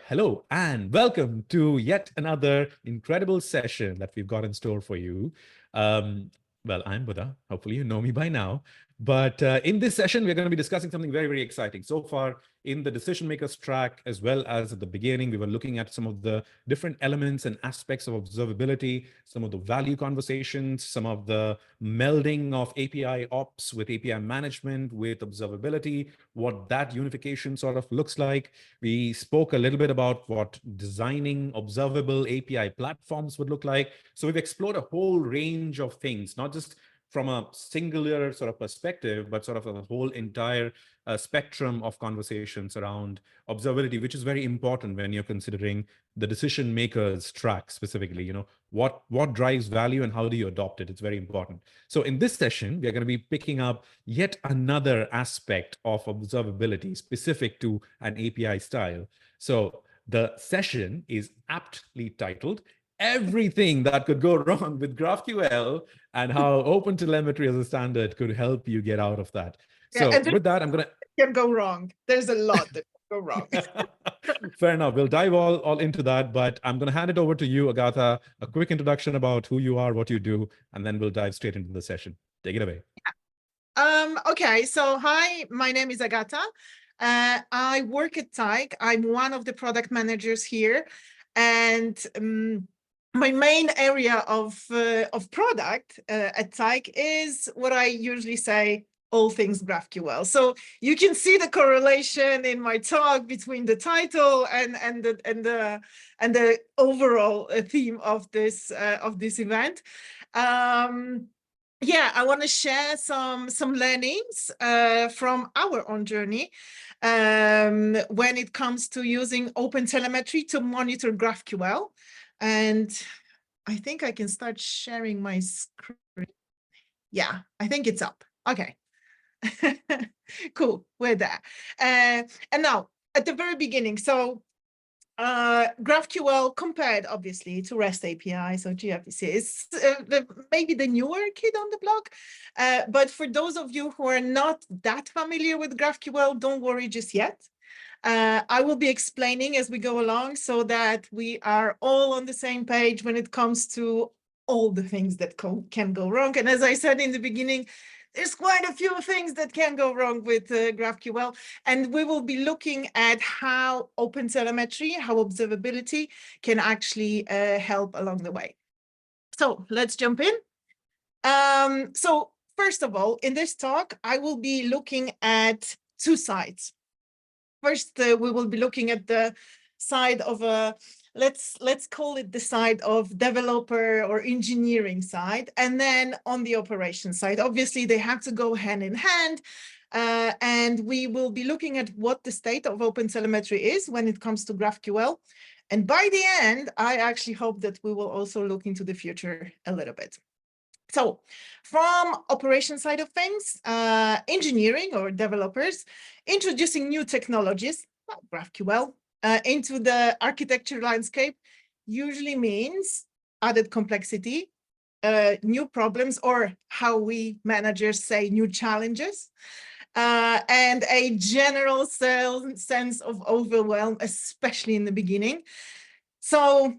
Hello, and welcome to yet another incredible session that we've got in store for you. I'm Buddha. Hopefully, you know me by now. But in this session, we're going to be discussing something very, very exciting. So far, in the decision makers track, as well as at the beginning, we were looking at some of the different elements and aspects of observability, some of the value conversations, some of the melding of API ops with API management, with observability, what that unification sort of looks like. We spoke a little bit about what designing observable API platforms would look like. So we've explored a whole range of things, not just from a singular sort of perspective, but sort of a whole entire spectrum of conversations around observability, which is very important when you're considering the decision makers track specifically. What drives value and how do you adopt it? It's very important. So in this session, we're going to be picking up yet another aspect of observability specific to an API style. So the session is aptly titled Everything That Could Go Wrong with GraphQL and How OpenTelemetry as a Standard Could Help You Get Out of That. So with that, I'm going to... Can go wrong. There's a lot that can go wrong. Fair enough. We'll dive all into that, but I'm going to hand it over to you, Agata, a quick introduction about who you are, what you do, and then we'll dive straight into the session. Take it away. Okay, so hi, my name is Agata. I work at Tyke. I'm one of the product managers here, and my main area of product at Tyke is what I usually say, all things GraphQL. So you can see the correlation in my talk between the title and the overall theme of this event. Yeah, I want to share some learnings from our own journey when it comes to using OpenTelemetry to monitor GraphQL. And I think I can start sharing my screen. Yeah, I think it's up. Okay. Cool, we're there. And now, at the very beginning, so GraphQL compared, obviously, to REST API, so gRPC is maybe the newer kid on the block. But for those of you who are not that familiar with GraphQL, don't worry just yet. I will be explaining as we go along so that we are all on the same page when it comes to all the things that can go wrong. And as I said in the beginning, there's quite a few things that can go wrong with GraphQL, and we will be looking at how OpenTelemetry, how observability can actually help along the way. So let's jump in. So first of all, in this talk, I will be looking at two sides. First, we will be looking at the side of a let's call it the side of developer or engineering side, and then on the operations side. Obviously, they have to go hand in hand, and we will be looking at what the state of OpenTelemetry is when it comes to GraphQL. And by the end, I actually hope that we will also look into the future a little bit. So from operation side of things, engineering or developers introducing new technologies, like GraphQL, into the architecture landscape usually means added complexity, new problems, or how we managers say, new challenges, and a general sense of overwhelm, especially in the beginning. So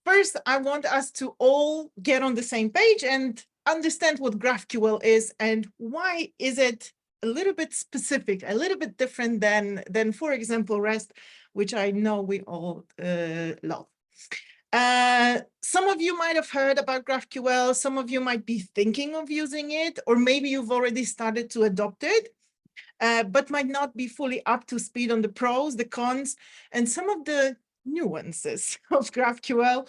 first, I want us to all get on the same page and understand what GraphQL is and why is it a little bit specific, a little bit different than for example, REST, which I know we all love. Some of you might have heard about GraphQL, some of you might be thinking of using it, or maybe you've already started to adopt it, but might not be fully up to speed on the pros, the cons, and some of the nuances of GraphQL,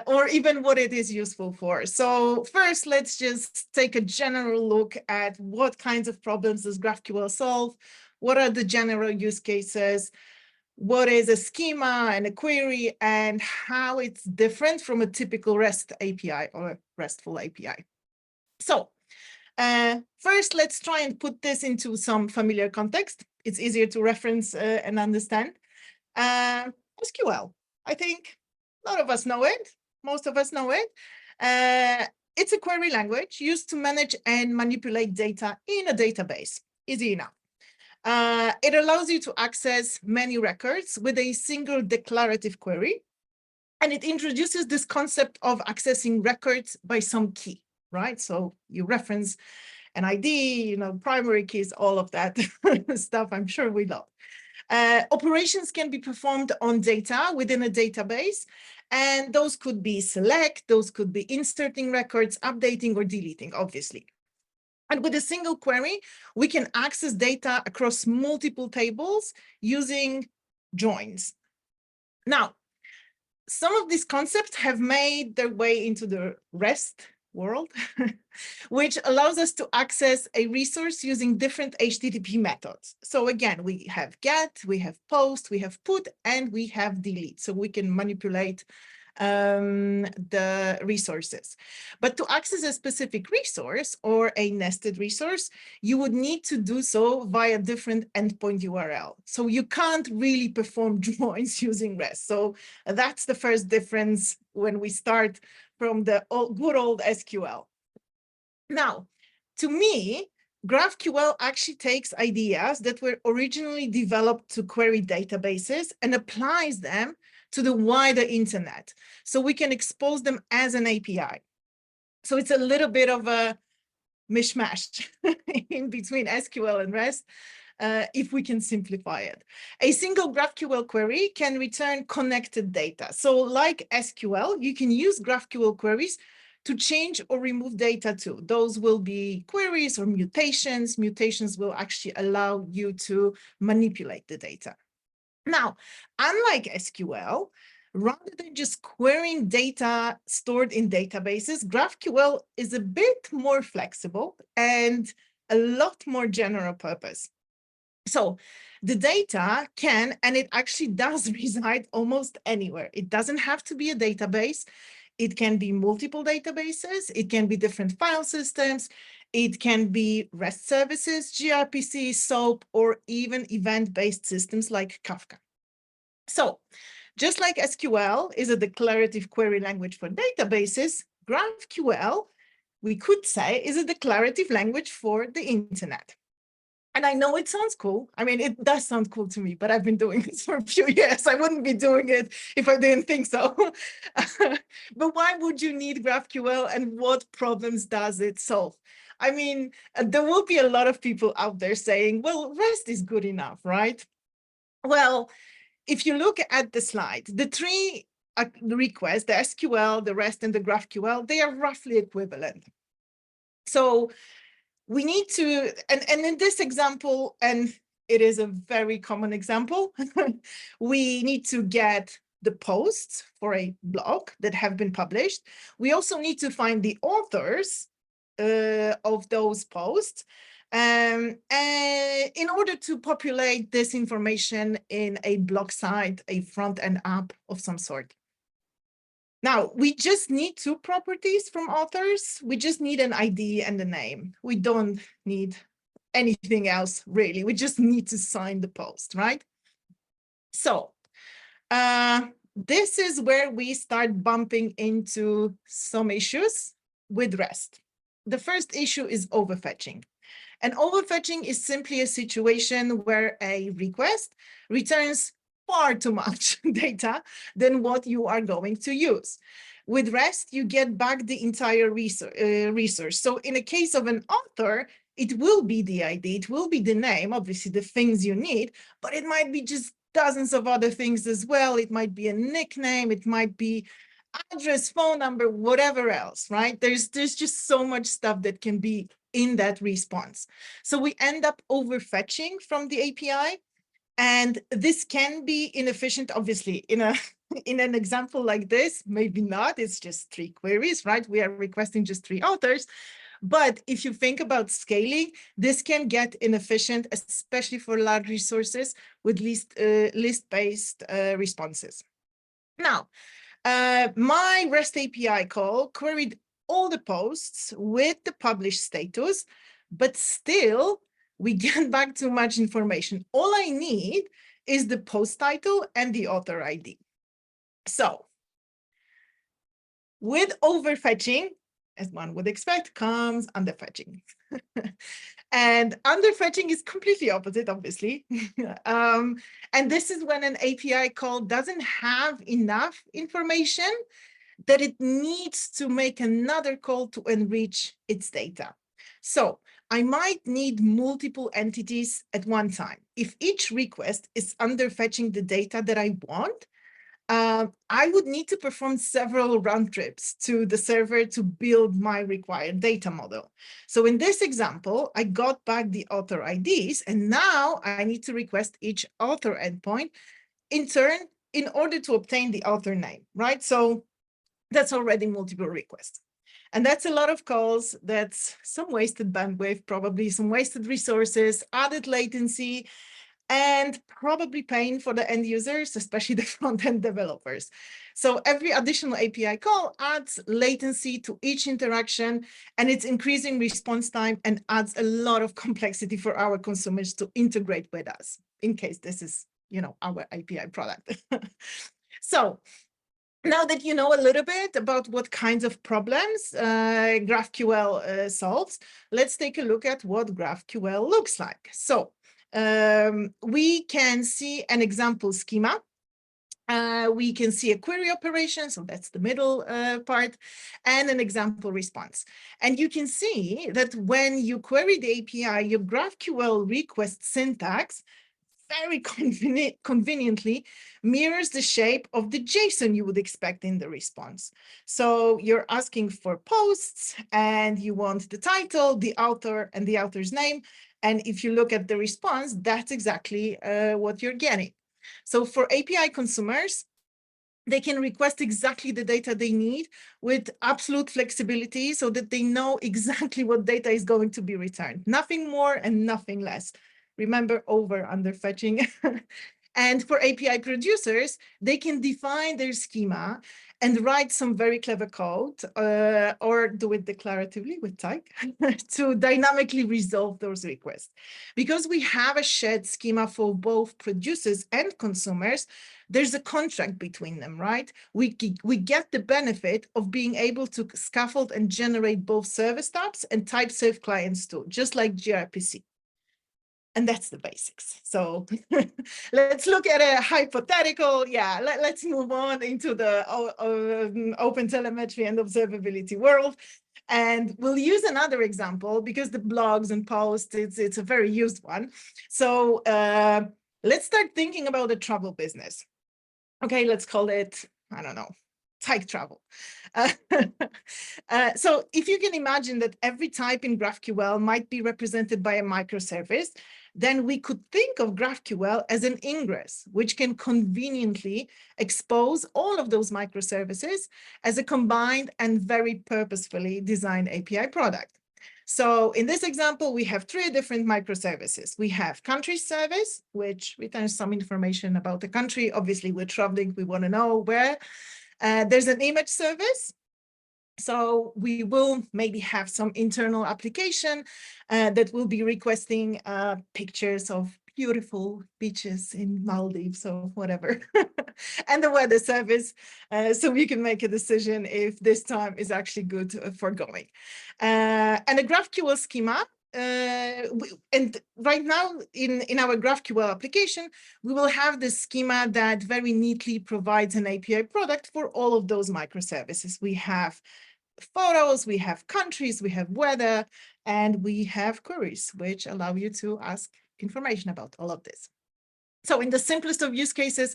or even what it is useful for. So first, let's just take a general look at what kinds of problems does GraphQL solve, what are the general use cases, what is a schema and a query, and how it's different from a typical REST API or RESTful API. So first, let's try and put this into some familiar context. It's easier to reference and understand. SQL, I think a lot of us know it. Most of us know it. It's a query language used to manage and manipulate data in a database. Easy enough. It allows you to access many records with a single declarative query. And it introduces this concept of accessing records by some key, right? So you reference an ID, primary keys, all of that stuff, I'm sure we love. Operations can be performed on data within a database, and those could be select, those could be inserting records, updating or deleting, obviously. And with a single query, we can access data across multiple tables using joins. Now, some of these concepts have made their way into the REST world, which allows us to access a resource using different HTTP methods. So again, we have get, we have post, we have put, and we have delete. So we can manipulate the resources. But to access a specific resource or a nested resource, you would need to do so via different endpoint URL. So you can't really perform joins using REST. So that's the first difference when we start from the good old SQL. Now, to me, GraphQL actually takes ideas that were originally developed to query databases and applies them to the wider internet. So we can expose them as an API. So it's a little bit of a mishmash in between SQL and REST, if we can simplify it. A single GraphQL query can return connected data. So like SQL, you can use GraphQL queries to change or remove data too. Those will be queries or mutations. Mutations will actually allow you to manipulate the data. Now, unlike SQL, rather than just querying data stored in databases, GraphQL is a bit more flexible and a lot more general purpose. So the data can, and it actually does reside almost anywhere. It doesn't have to be a database. It can be multiple databases. It can be different file systems. It can be REST services, gRPC, SOAP, or even event-based systems like Kafka. So just like SQL is a declarative query language for databases, GraphQL, we could say, is a declarative language for the internet. And I know it sounds cool. I mean, it does sound cool to me, but I've been doing this for a few years. I wouldn't be doing it if I didn't think so. But why would you need GraphQL and what problems does it solve? I mean, there will be a lot of people out there saying, well, REST is good enough, right? Well, if you look at the slide, the three requests, the SQL, the REST, and the GraphQL, they are roughly equivalent. So we need to, and in this example, and it is a very common example, we need to get the posts for a blog that have been published. We also need to find the authors of those posts in order to populate this information in a blog site, a front-end app of some sort. Now, we just need two properties from authors. We just need an ID and a name. We don't need anything else, really. We just need to sign the post, right? So this is where we start bumping into some issues with REST. The first issue is overfetching. And overfetching is simply a situation where a request returns far too much data than what you are going to use. With REST, you get back the entire resource. So in a case of an author, it will be the ID, it will be the name, obviously the things you need, but it might be just dozens of other things as well. It might be a nickname, it might be address, phone number, whatever else, right? There's just so much stuff that can be in that response. So we end up overfetching from the API, and this can be inefficient, obviously. In an example like this, maybe not, it's just 3 queries, right? We are requesting just 3 authors. But if you think about scaling, this can get inefficient, especially for large resources with list-based responses. Now, my REST API call queried all the posts with the published status, but still we get back too much information. All I need is the post title and the author ID. So with overfetching, as one would expect, comes underfetching. And underfetching is completely opposite, obviously. And this is when an API call doesn't have enough information that it needs to make another call to enrich its data. So I might need multiple entities at one time. If each request is underfetching the data that I want, I would need to perform several round trips to the server to build my required data model. So in this example, I got back the author IDs, and now I need to request each author endpoint in turn in order to obtain the author name, right? So that's already multiple requests. And that's a lot of calls. That's some wasted bandwidth, probably some wasted resources, added latency, and probably pain for the end users, especially the front-end developers. So every additional API call adds latency to each interaction, and it's increasing response time and adds a lot of complexity for our consumers to integrate with us, in case this is, our API product. So now that you know a little bit about what kinds of problems GraphQL solves, let's take a look at what GraphQL looks like. So we can see an example schema. We can see a query operation, so that's the middle part, and an example response. And you can see that when you query the API, your GraphQL request syntax very conveniently mirrors the shape of the JSON you would expect in the response. So you're asking for posts, and you want the title, the author, and the author's name. And if you look at the response, that's exactly what you're getting. So for API consumers, they can request exactly the data they need with absolute flexibility so that they know exactly what data is going to be returned. Nothing more and nothing less. Remember, over underfetching. And for API producers, they can define their schema and write some very clever code or do it declaratively with type to dynamically resolve those requests. Because we have a shared schema for both producers and consumers, there's a contract between them, right? We get the benefit of being able to scaffold and generate both service types and type-safe clients too, just like gRPC. And that's the basics. So let's look at a hypothetical. Yeah, let's move on into the open telemetry and observability world. And we'll use another example because the blogs and posts, it's a very used one. So let's start thinking about the travel business. Okay, let's call it, I don't know, type travel. So if you can imagine that every type in GraphQL might be represented by a microservice, then we could think of GraphQL as an ingress, which can conveniently expose all of those microservices as a combined and very purposefully designed API product. So in this example, we have 3 different microservices. We have country service, which returns some information about the country. Obviously, we're traveling, we want to know where. There's an image service. So we will maybe have some internal application that will be requesting pictures of beautiful beaches in Maldives or whatever, and the weather service, so we can make a decision if this time is actually good for going. And a GraphQL schema. And right now in our GraphQL application, we will have the schema that very neatly provides an API product for all of those microservices. We have photos, we have countries, we have weather, and we have queries, which allow you to ask information about all of this. So in the simplest of use cases,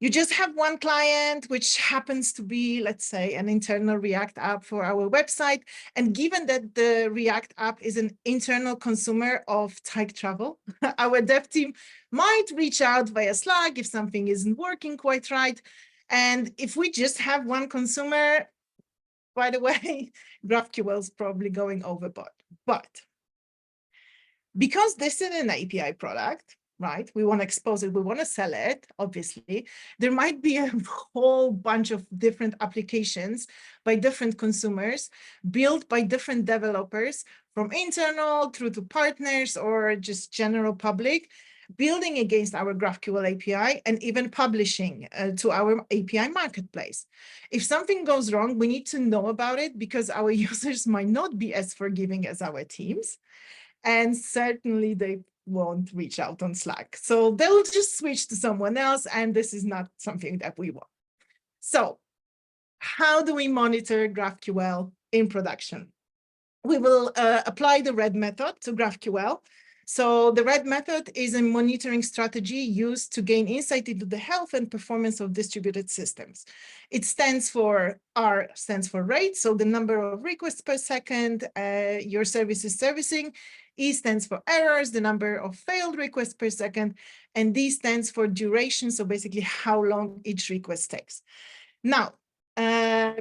you just have one client, which happens to be, let's say, an internal React app for our website. And given that the React app is an internal consumer of type travel, our dev team might reach out via Slack if something isn't working quite right. And if we just have one consumer, by the way, GraphQL is probably going overboard. But because this is an API product, right? We want to expose it, we want to sell it, obviously. There might be a whole bunch of different applications by different consumers, built by different developers, from internal through to partners or just general public. building against our GraphQL API, and even publishing to our API marketplace. If something goes wrong, we need to know about it because our users might not be as forgiving as our teams. And certainly they won't reach out on Slack. So they'll just switch to someone else, and this is not something that we want. So how do we monitor GraphQL in production? We will apply the RED method to GraphQL. So the RED method is a monitoring strategy used to gain insight into the health and performance of distributed systems. It stands for R stands for rate, so the number of requests per second your service is servicing. E stands for errors, the number of failed requests per second, and D stands for duration, so basically how long each request takes. Now,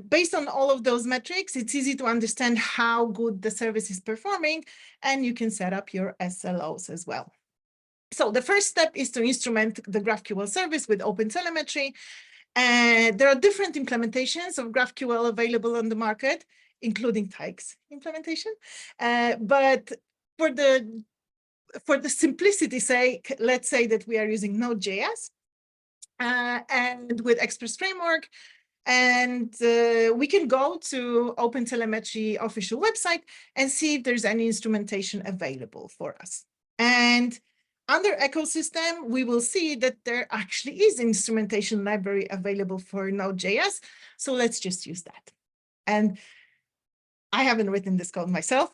based on all of those metrics, it's easy to understand how good the service is performing, and you can set up your SLOs as well. So the first step is to instrument the GraphQL service with OpenTelemetry. There are different implementations of GraphQL available on the market, including Tyke's implementation. But for the simplicity's sake, let's say that we are using Node.js and with Express Framework. And we can go to OpenTelemetry official website and see if there's any instrumentation available for us. And under ecosystem, we will see that there actually is instrumentation library available for Node.js. So let's just use that. And I haven't written this code myself,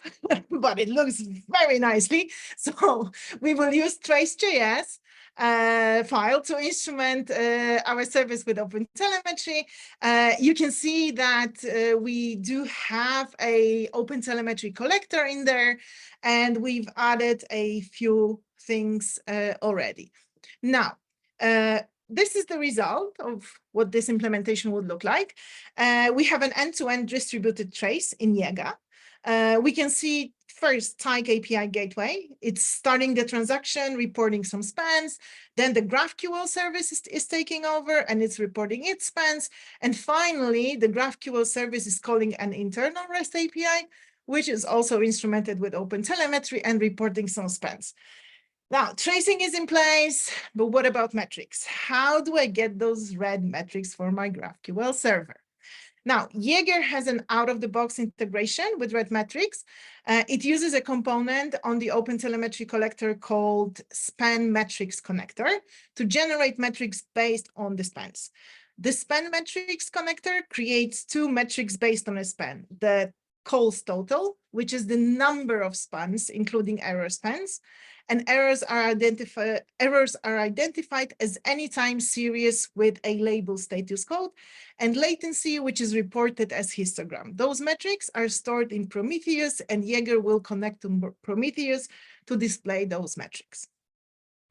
but it looks very nicely. So we will use trace.js file to instrument our service with OpenTelemetry. You can see that we do have a OpenTelemetry collector in there, and we've added a few things already. Now, this is the result of what this implementation would look like. We have an end-to-end distributed trace in Jaeger. We can see first Tyke API gateway. It's starting the transaction, reporting some spans. Then the GraphQL service is taking over and it's reporting its spans. And finally, the GraphQL service is calling an internal REST API, which is also instrumented with OpenTelemetry and reporting some spans. Now, tracing is in place, but what about metrics? How do I get those red metrics for my GraphQL server? Now, Jaeger has an out-of-the-box integration with red metrics. It uses a component on the OpenTelemetry collector called span metrics connector to generate metrics based on the spans. The span metrics connector creates two metrics based on a span: the calls total, which is the number of spans, including error spans, and errors are identified as any time series with a label status code, and latency, which is reported as histogram. Those metrics are stored in Prometheus, and Jaeger will connect to Prometheus to display those metrics.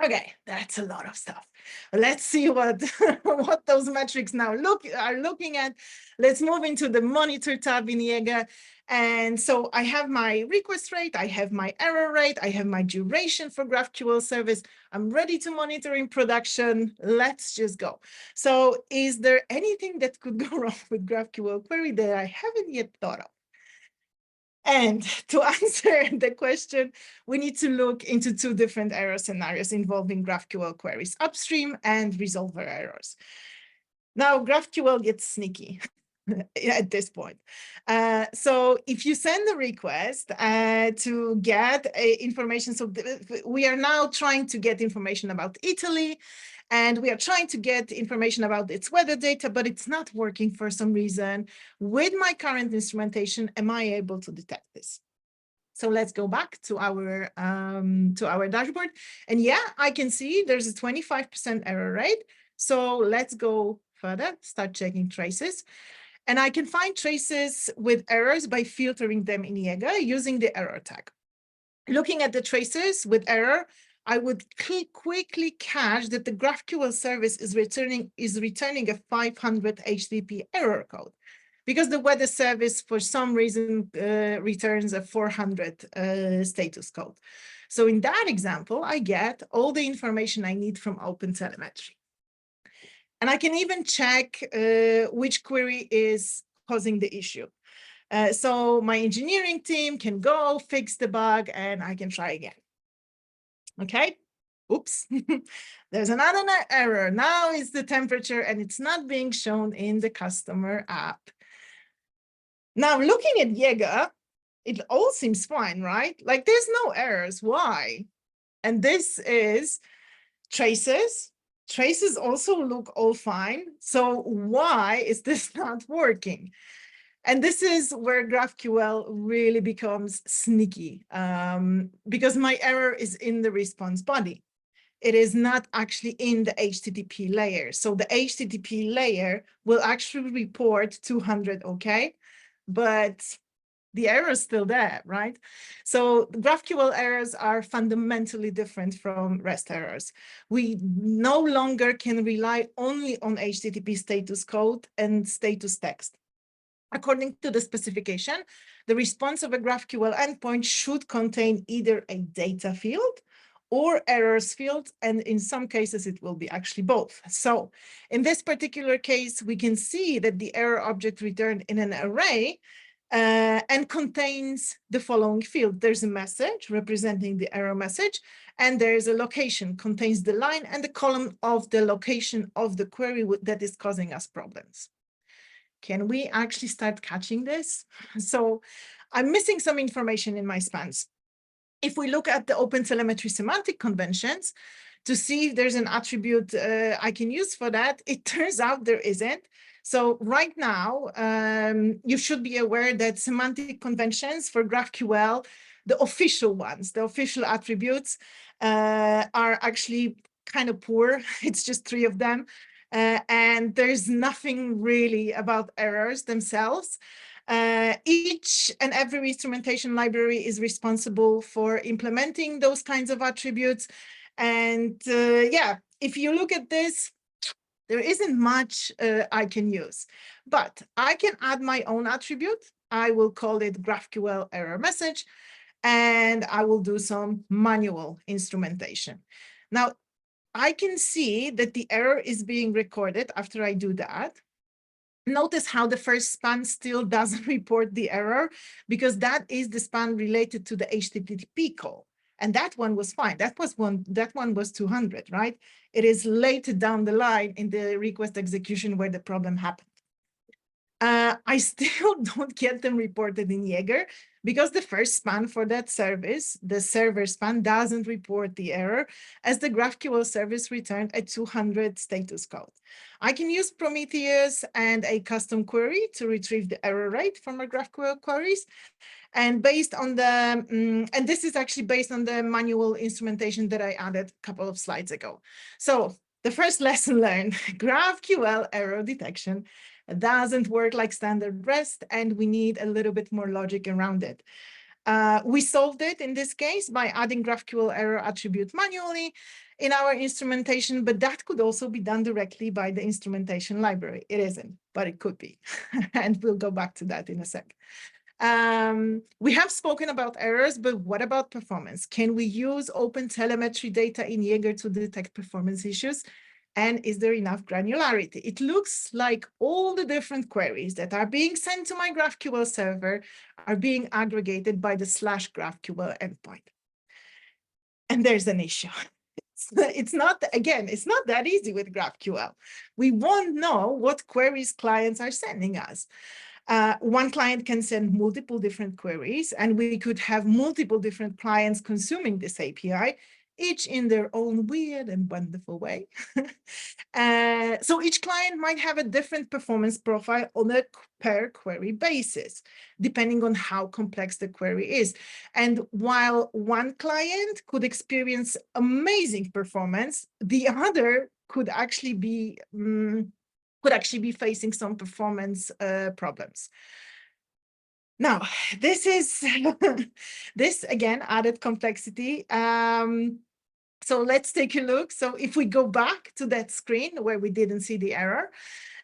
Okay, that's a lot of stuff. Let's see what, what those metrics now are looking at. Let's move into the monitor tab in Jaeger. And so I have my request rate, I have my error rate, I have my duration for GraphQL service. I'm ready to monitor in production. Let's just go. So is there anything that could go wrong with GraphQL query that I haven't yet thought of? And to answer the question, we need to look into two different error scenarios involving GraphQL queries: upstream and resolver errors. Now, GraphQL gets sneaky at this point. So if you send a request to get information, so we are now trying to get information about Italy, and we are trying to get information about its weather data, but it's not working for some reason. With my current instrumentation, am I able to detect this? So let's go back to our dashboard. And yeah, I can see there's a 25% error rate. So let's go further, start checking traces. And I can find traces with errors by filtering them in Jaeger using the error tag. Looking at the traces with error, I would quickly catch that the GraphQL service is returning a 500 HTTP error code, because the weather service, for some reason, returns a 400 status code. So in that example, I get all the information I need from OpenTelemetry. And I can even check which query is causing the issue. So my engineering team can go fix the bug and I can try again. Okay, oops, there's another error. Now it's the temperature and it's not being shown in the customer app. Now looking at Jaeger, it all seems fine, right? Like there's no errors. Why? And this is traces. Traces also look all fine. So why is this not working? And this is where GraphQL really becomes sneaky, because my error is in the response body. It is not actually in the HTTP layer. So the HTTP layer will actually report 200 OK, but the error is still there, right? So GraphQL errors are fundamentally different from REST errors. We no longer can rely only on HTTP status code and status text. According to the specification, the response of a GraphQL endpoint should contain either a data field or errors field, and in some cases it will be actually both. So in this particular case, we can see that the error object returned in an array and contains the following field. There's a message representing the error message, and there's a location, contains the line and the column of the location of the query that is causing us problems. Can we actually start catching this? So I'm missing some information in my spans. If we look at the OpenTelemetry semantic conventions to see if there's an attribute I can use for that, it turns out there isn't. So right now, you should be aware that semantic conventions for GraphQL, the official ones, the official attributes are actually kind of poor. It's just 3 of them. And there's nothing really about errors themselves. Each and every instrumentation library is responsible for implementing those kinds of attributes. And yeah, if you look at this, there isn't much I can use, but I can add my own attribute. I will call it GraphQL error message, and I will do some manual instrumentation. Now, I can see that the error is being recorded after I do that. Notice how the first span still doesn't report the error, because that is the span related to the HTTP call. And that one was fine. That one was 200, right? It is later down the line in the request execution where the problem happened. I still don't get them reported in Jaeger because the first span for that service, the server span, doesn't report the error, as the GraphQL service returned a 200 status code. I can use Prometheus and a custom query to retrieve the error rate from our GraphQL queries. And based on the, and this is actually based on the manual instrumentation that I added a couple of slides ago. So the first lesson learned, GraphQL error detection doesn't work like standard REST, and we need a little bit more logic around it. We solved it in this case by adding GraphQL error attribute manually in our instrumentation, but that could also be done directly by the instrumentation library. It isn't, but it could be. And we'll go back to that in a sec. We have spoken about errors, but what about performance? Can we use OpenTelemetry data in Jaeger to detect performance issues? And is there enough granularity? It looks like all the different queries that are being sent to my GraphQL server are being aggregated by the /GraphQL endpoint. And there's an issue. It's not, again, it's not that easy with GraphQL. We won't know what queries clients are sending us. One client can send multiple different queries, and we could have multiple different clients consuming this API, each in their own weird and wonderful way. So each client might have a different performance profile on a per query basis, depending on how complex the query is. And while one client could experience amazing performance, the other could actually be facing some performance problems. Now, this is this again added complexity. So let's take a look. So if we go back to that screen where we didn't see the error,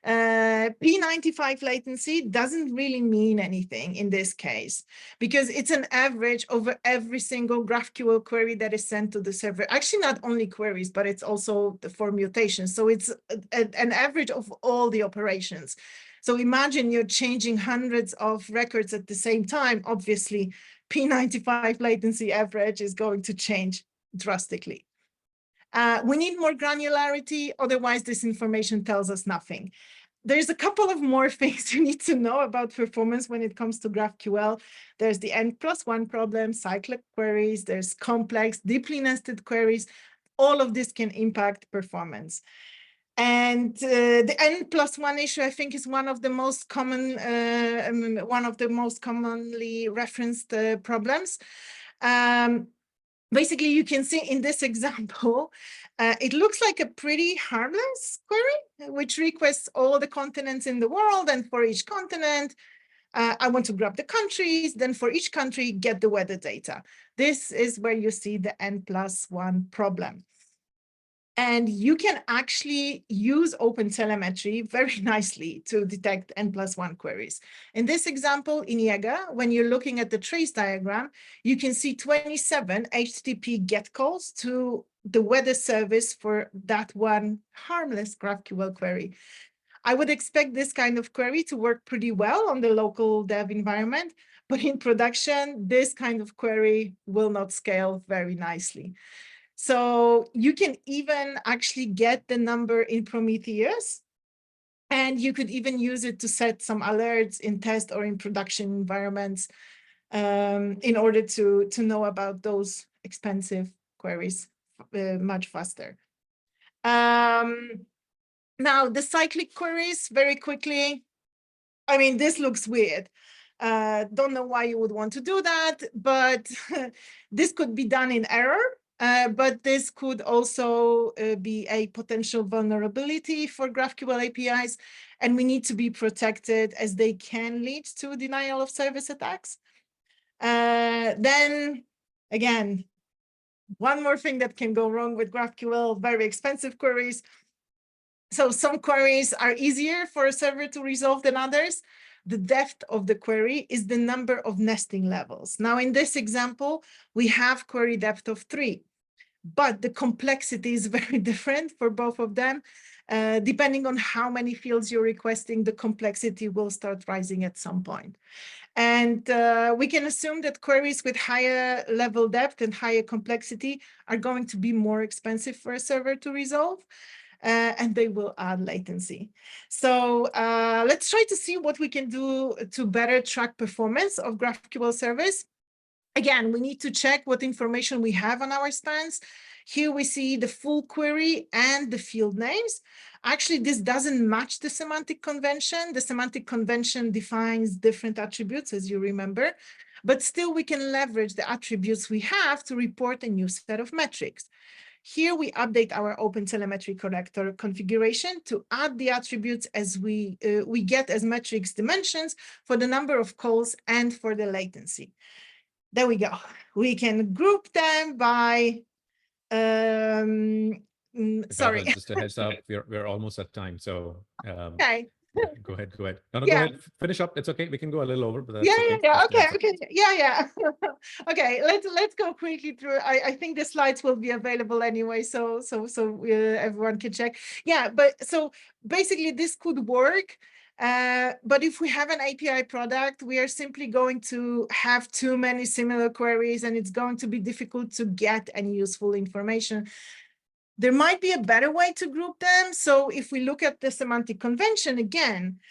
P95 latency doesn't really mean anything in this case, because it's an average over every single GraphQL query that is sent to the server. Actually, not only queries, but it's also for mutations. So it's an average of all the operations. So imagine you're changing hundreds of records at the same time. Obviously, P95 latency average is going to change drastically. We need more granularity, otherwise this information tells us nothing. There's a couple of more things you need to know about performance when it comes to GraphQL. There's the N+1 problem, cyclic queries, there's complex, deeply nested queries. All of this can impact performance. And the N+1 issue, I think, is one of the most common, commonly referenced problems. Basically, you can see in this example, it looks like a pretty harmless query, which requests all the continents in the world. And for each continent, I want to grab the countries, then for each country, get the weather data. This is where you see the N+1 problem. And you can actually use OpenTelemetry very nicely to detect N+1 queries. In this example, in Agata, when you're looking at the trace diagram, you can see 27 HTTP GET calls to the weather service for that one harmless GraphQL query. I would expect this kind of query to work pretty well on the local dev environment, but in production, this kind of query will not scale very nicely. So you can even actually get the number in Prometheus, and you could even use it to set some alerts in test or in production environments in order to know about those expensive queries much faster. Now, the cyclic queries, very quickly. I mean, this looks weird. Don't know why you would want to do that, but this could be done in error. But this could also be a potential vulnerability for GraphQL APIs, and we need to be protected as they can lead to denial of service attacks. Then, again, one more thing that can go wrong with GraphQL, very expensive queries. So some queries are easier for a server to resolve than others. The depth of the query is the number of nesting levels. Now, in this example, we have query depth of 3, but the complexity is very different for both of them. Depending on how many fields you're requesting, the complexity will start rising at some point. And we can assume that queries with higher level depth and higher complexity are going to be more expensive for a server to resolve. And they will add latency. So let's try to see what we can do to better track performance of GraphQL service. Again, we need to check what information we have on our stance. Here we see the full query and the field names. Actually, this doesn't match the semantic convention. The semantic convention defines different attributes, as you remember, but still we can leverage the attributes we have to report a new set of metrics. Here we update our OpenTelemetry collector configuration to add the attributes as we get as metrics dimensions for the number of calls and for the latency. There we go. We can group them by, sorry. Just a heads up, we're almost at time. So Okay. Go ahead. No, Yeah. go ahead. Finish up. It's okay. We can go a little over, but that's Yeah. okay. Okay. Yeah. Okay. Let's go quickly through. I think the slides will be available anyway, so everyone can check. Yeah, but so basically this could work. But if we have an API product, we are simply going to have too many similar queries, and it's going to be difficult to get any useful information. There might be a better way to group them. So if we look at the semantic convention again,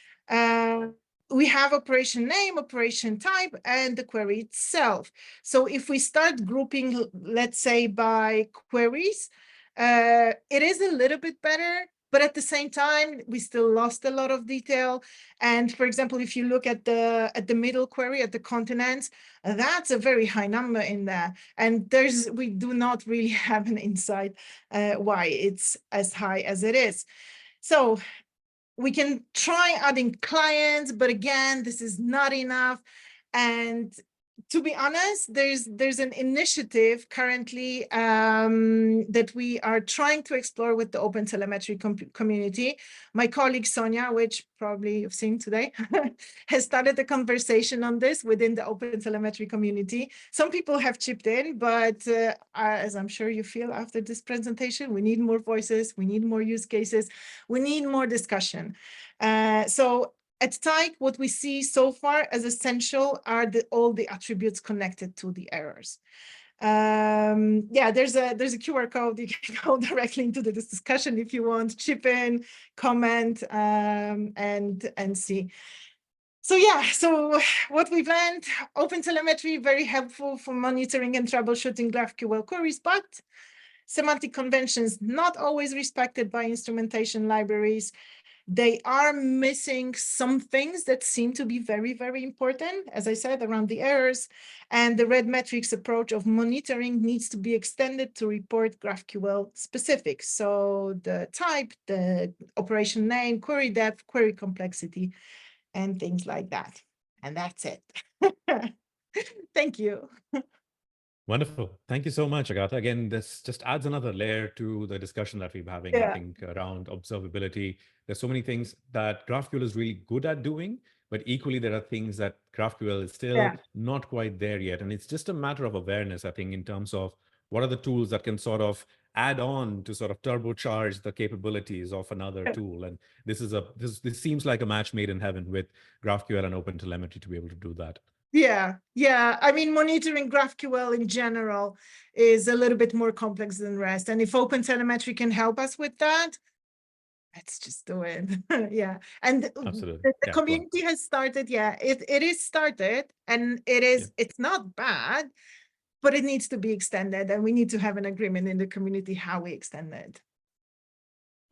we have operation name, operation type, and the query itself. So if we start grouping, let's say by queries, it is a little bit better, but at the same time, we still lost a lot of detail. And for example, if you look at the middle query, at the continents, that's a very high number in there. And we do not really have an insight why it's as high as it is. So we can try adding clients, but again, this is not enough. And to be honest, there's an initiative currently that we are trying to explore with the OpenTelemetry community. My colleague Sonia, which probably you've seen today, has started a conversation on this within the OpenTelemetry community. Some people have chipped in, but as I'm sure you feel after this presentation, we need more voices, we need more use cases, we need more discussion. So at Tyke, what we see so far as essential are all the attributes connected to the errors. Yeah, there's a QR code. You can go directly into the discussion if you want, chip in, comment, and see. So yeah, so what we've learned, OpenTelemetry, very helpful for monitoring and troubleshooting GraphQL queries, but semantic conventions not always respected by instrumentation libraries. They are missing some things that seem to be very, very important, as I said, around the errors. And the red metrics approach of monitoring needs to be extended to report GraphQL specifics. So the type, the operation name, query depth, query complexity, and things like that. And that's it. Thank you. Wonderful. Thank you so much, Agata. Again, this just adds another layer to the discussion that we're having, I Yeah. think, around observability. There's so many things that GraphQL is really good at doing, but equally there are things that GraphQL is still not quite there yet. And it's just a matter of awareness, I think, in terms of what are the tools that can sort of add on to sort of turbocharge the capabilities of another tool. And this seems like a match made in heaven with GraphQL and OpenTelemetry to be able to do that. Yeah. I mean, monitoring GraphQL in general is a little bit more complex than REST. And if OpenTelemetry can help us with that, let's just do it. Yeah. And Absolutely. the community has started. Yeah, it is started, and it's not bad, but it needs to be extended. And we need to have an agreement in the community how we extend it.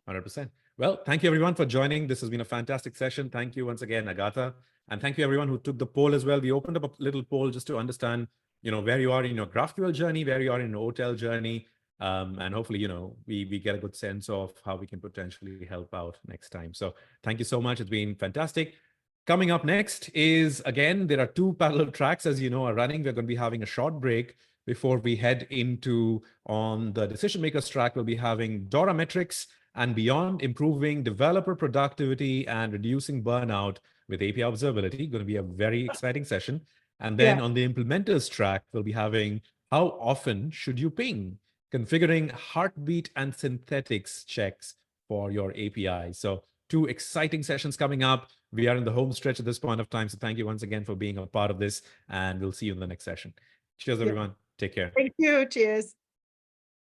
100%. Well, thank you everyone for joining. This has been a fantastic session. Thank you once again, Agata. And thank you everyone who took the poll as well. We opened up a little poll just to understand, where you are in your GraphQL journey, where you are in your OTel journey. And hopefully, we get a good sense of how we can potentially help out next time. So thank you so much. It's been fantastic. Coming up next is, again, there are two parallel tracks, as you know, are running. We're going to be having a short break before we head into, on the decision makers track, we'll be having DORA metrics and beyond, improving developer productivity and reducing burnout with API observability. Going to be a very exciting session. And then on the implementers track, we'll be having how often should you ping, configuring heartbeat and synthetics checks for your API. So two exciting sessions coming up. We are in the home stretch at this point of time. So thank you once again for being a part of this, and we'll see you in the next session. Cheers, everyone. Take care. Thank you. Cheers.